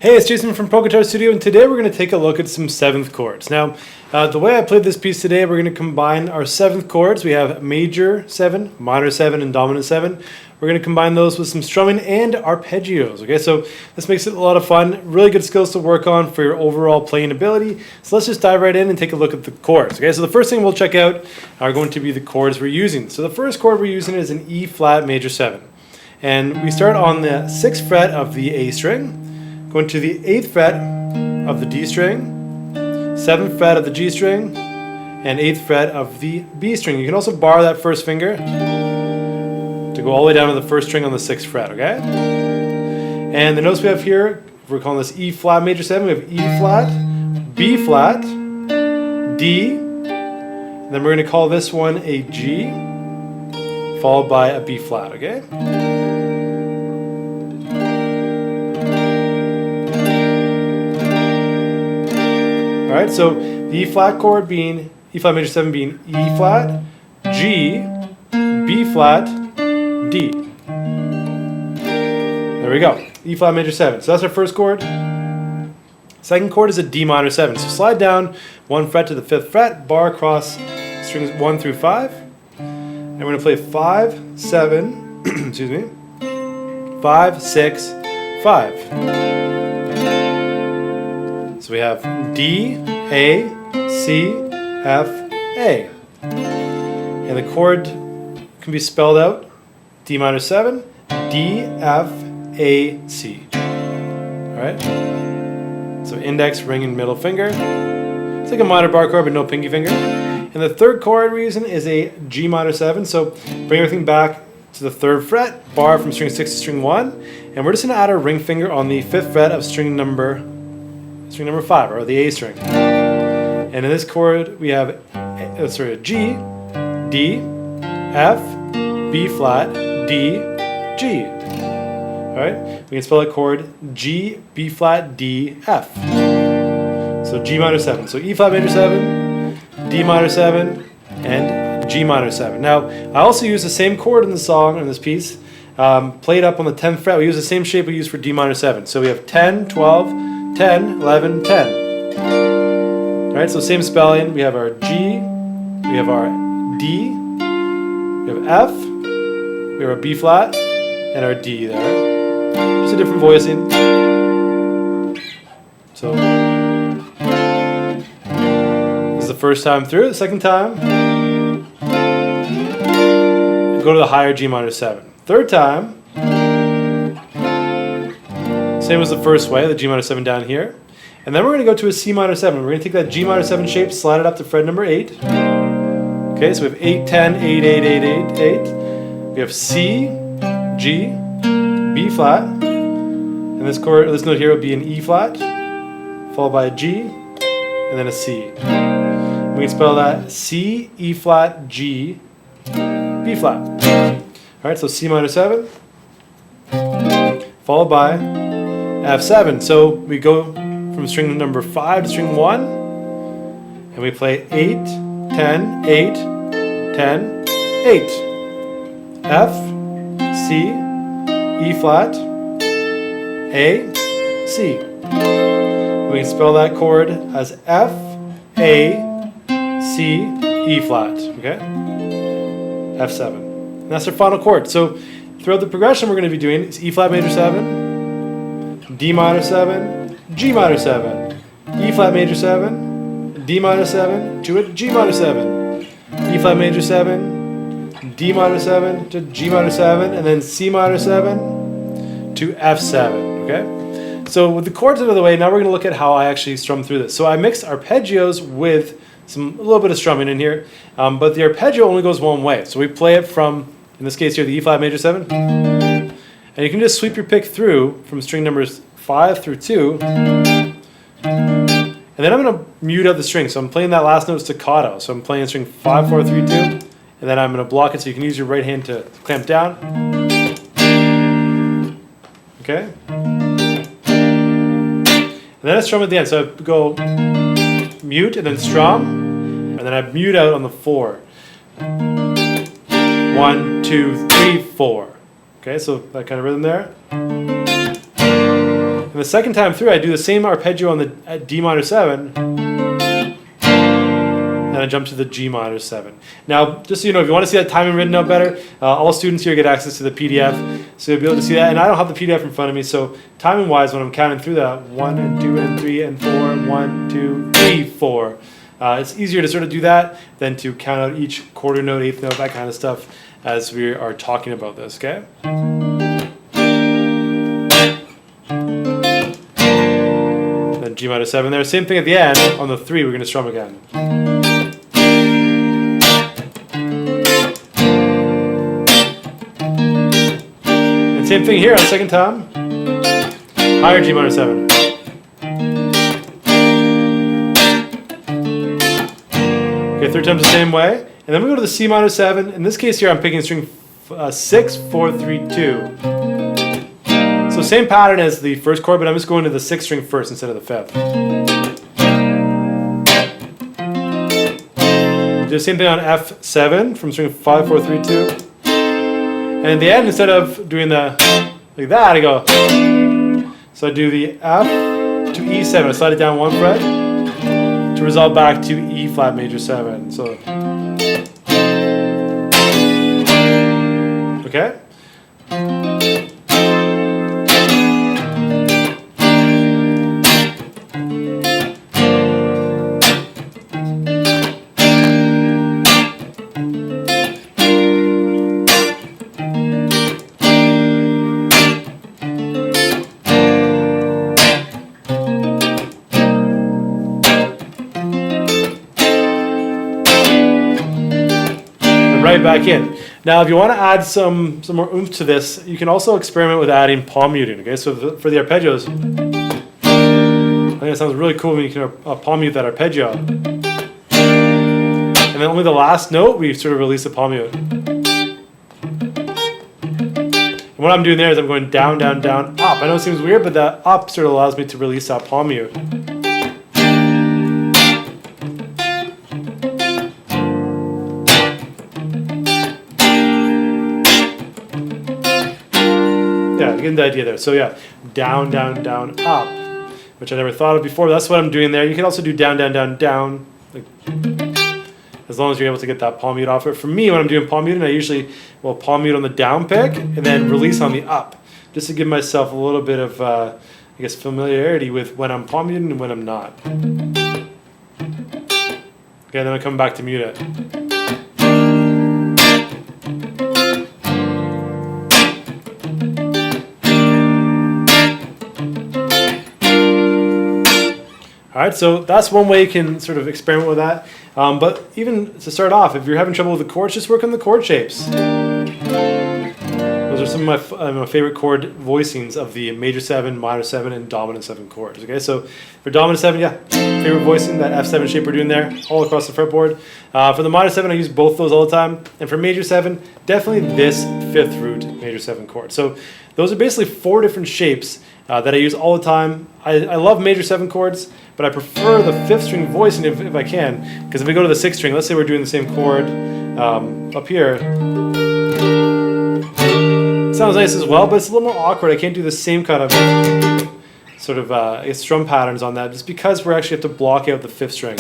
Hey, it's Jason from Pro Guitar Studio, and today we're going to take a look at some 7th chords. Now, the way I played this piece today, we're going to combine our 7th chords. We have major 7, minor 7, and dominant 7. We're going to combine those with some strumming and arpeggios. Okay, so this makes it a lot of fun. Really good skills to work on for your overall playing ability. So let's just dive right in and take a look at the chords. Okay, so the first thing we'll check out are going to be the chords we're using. So the first chord we're using is an E flat major 7. And we start on the 6th fret of the A string, going to the 8th fret of the D string, 7th fret of the G string, and 8th fret of the B string. You can also bar that first finger to go all the way down to the first string on the 6th fret, okay? And the notes we have here, we're calling this E flat major 7. We have E flat, B flat, D, and then we're going to call this one a G, followed by a B flat, okay? Alright, so the E flat chord being E flat major 7 being E flat, G, B flat, D. There we go. E flat major 7. So that's our first chord. Second chord is a D minor 7. So slide down 1 fret to the 5th fret, bar across strings 1 through 5. And we're going to play 5, 7, excuse me, 5, 6, 5. So we have D, A, C, F, A. And the chord can be spelled out D minor 7, D, F, A, C. Alright? So index, ring, and middle finger. It's like a minor bar chord but no pinky finger. And the third chord we're using is a G minor 7. So bring everything back to the 3rd fret, bar from string 6 to string 1. And we're just going to add our ring finger on the 5th fret of string number 5, or the A string. And in this chord we have a G, D, F, B flat, D, G. Alright? We can spell that chord G, B flat, D, F. So G minor 7. So E flat major 7, D minor 7, and G minor 7. Now, I also use the same chord in the song, in this piece, played up on the 10th fret. We use the same shape we use for D minor 7. So we have 10, 12, 10, 11, 10. Alright, so same spelling. We have our G, we have our D, we have F, we have our B flat, and our D there. Just a different voicing. So, this is the first time through. The second time, go to the higher G minor 7. Third time, same as the first way, the G minor 7 down here. And then we're going to go to a C minor 7. We're going to take that G minor 7 shape, slide it up to fret number 8. Okay, so we have 8, 10, 8, 8, 8, 8, 8. We have C, G, B flat. And this note here would be an E flat, followed by a G, and then a C. We can spell that C, E flat, G, B flat. Alright, so C minor 7, followed by F7. So we go from string number 5 to string 1, and we play 8, 10, 8, 10, 8. F, C, E flat, A, C. We can spell that chord as F, A, C, E flat. Okay? F7. And that's our final chord. So throughout the progression we're going to be doing is E flat major 7, D minor 7, G minor 7, E flat major 7, D minor 7 to a G minor 7, E flat major 7, D minor 7 to G minor 7, and then C minor 7 to F7. Okay? So with the chords out of the way, now we're going to look at how I actually strum through this. So I mixed arpeggios with a little bit of strumming in here, but the arpeggio only goes one way. So we play it from, in this case here, the E flat major 7. And you can just sweep your pick through from string numbers 5 through 2. And then I'm going to mute out the string. So I'm playing that last note staccato. So I'm playing string 5, 4, 3, 2. And then I'm going to block it so you can use your right hand to clamp down. Okay? And then I strum at the end. So I go mute and then strum. And then I mute out on the 4. 1, 2, 3, 4. Okay, so that kind of rhythm there. And And the second time through, I do the same arpeggio on the D minor 7, and I jump to the G minor 7. Now, just so you know, if you want to see that timing written out better, all students here get access to the PDF, so you'll be able to see that. And I don't have the PDF in front of me, so timing-wise, when I'm counting through that, 1 and 2 and 3 and 4, 1, 2, 3, 4. It's easier to sort of do that than to count out each quarter note, eighth note, that kind of stuff, as we are talking about this, okay? Then G minor 7 there. Same thing at the end. On the 3, we're going to strum again. And same thing here on the second time. Higher G minor 7. Okay, third time's the same way. And then we go to the C minor 7. In this case here, I'm picking string 6, 4, 3, 2. So same pattern as the first chord, but I'm just going to the 6th string first instead of the 5th. Do the same thing on F7 from string 5, 4, 3, 2. And in the end, instead of doing the like that, I go. So I do the F to E7. I slide it down 1 fret to resolve back to E flat major 7. So, okay. Right back in. Now, if you want to add some more oomph to this, you can also experiment with adding palm muting. Okay, so for the arpeggios, I think it sounds really cool when you can palm mute that arpeggio, and then only the last note we sort of release a palm mute. And what I'm doing there is I'm going down, down, down, up. I know it seems weird, but that up sort of allows me to release that palm mute. Yeah, you get the idea there. So yeah, down, down, down, up, which I never thought of before. But that's what I'm doing there. You can also do down, down, down, down, like, as long as you're able to get that palm mute off it. For me, when I'm doing palm muting, I usually will palm mute on the down pick and then release on the up, just to give myself a little bit of, I guess, familiarity with when I'm palm muting and when I'm not. Okay, then I come back to mute it. All right, so that's one way you can sort of experiment with that. But even to start off, if you're having trouble with the chords, just work on the chord shapes. Those are some of my favorite chord voicings of the major 7, minor 7, and dominant 7 chords. Okay, so for dominant 7, yeah, favorite voicing, that F7 shape we're doing there, all across the fretboard. For the minor 7, I use both those all the time. And for major 7, definitely this 5th root major 7 chord. So those are basically 4 different shapes that I use all the time. I love major 7 chords, but I prefer the 5th string voicing if I can, because if we go to the 6th string, let's say we're doing the same chord up here, it sounds nice as well, but it's a little more awkward. I can't do the same kind of sort of I guess strum patterns on that, just because we actually have to block out the 5th string.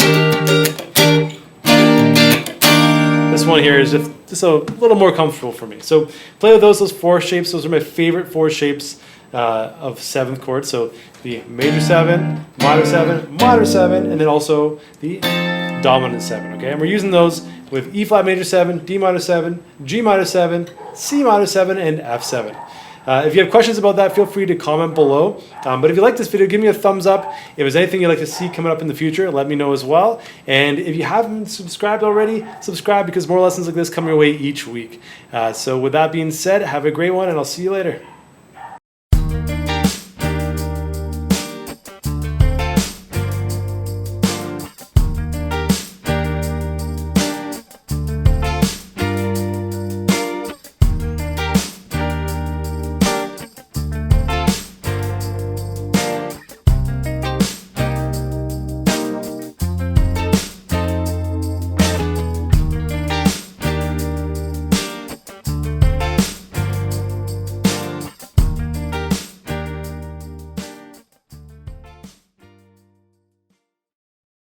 This one here is just a little more comfortable for me. So play with those 4 shapes. Those are my favorite 4 shapes of 7th chord. So the major 7, minor 7, minor 7, and then also the dominant 7. Okay, and we're using those with E flat major 7, D minor 7, G minor 7, C minor 7, and F7. If you have questions about that, feel free to comment below. But if you like this video, give me a thumbs up. If there's anything you'd like to see coming up in the future, let me know as well. And if you haven't subscribed already, subscribe, because more lessons like this come your way each week. So with that being said, have a great one, and I'll see you later.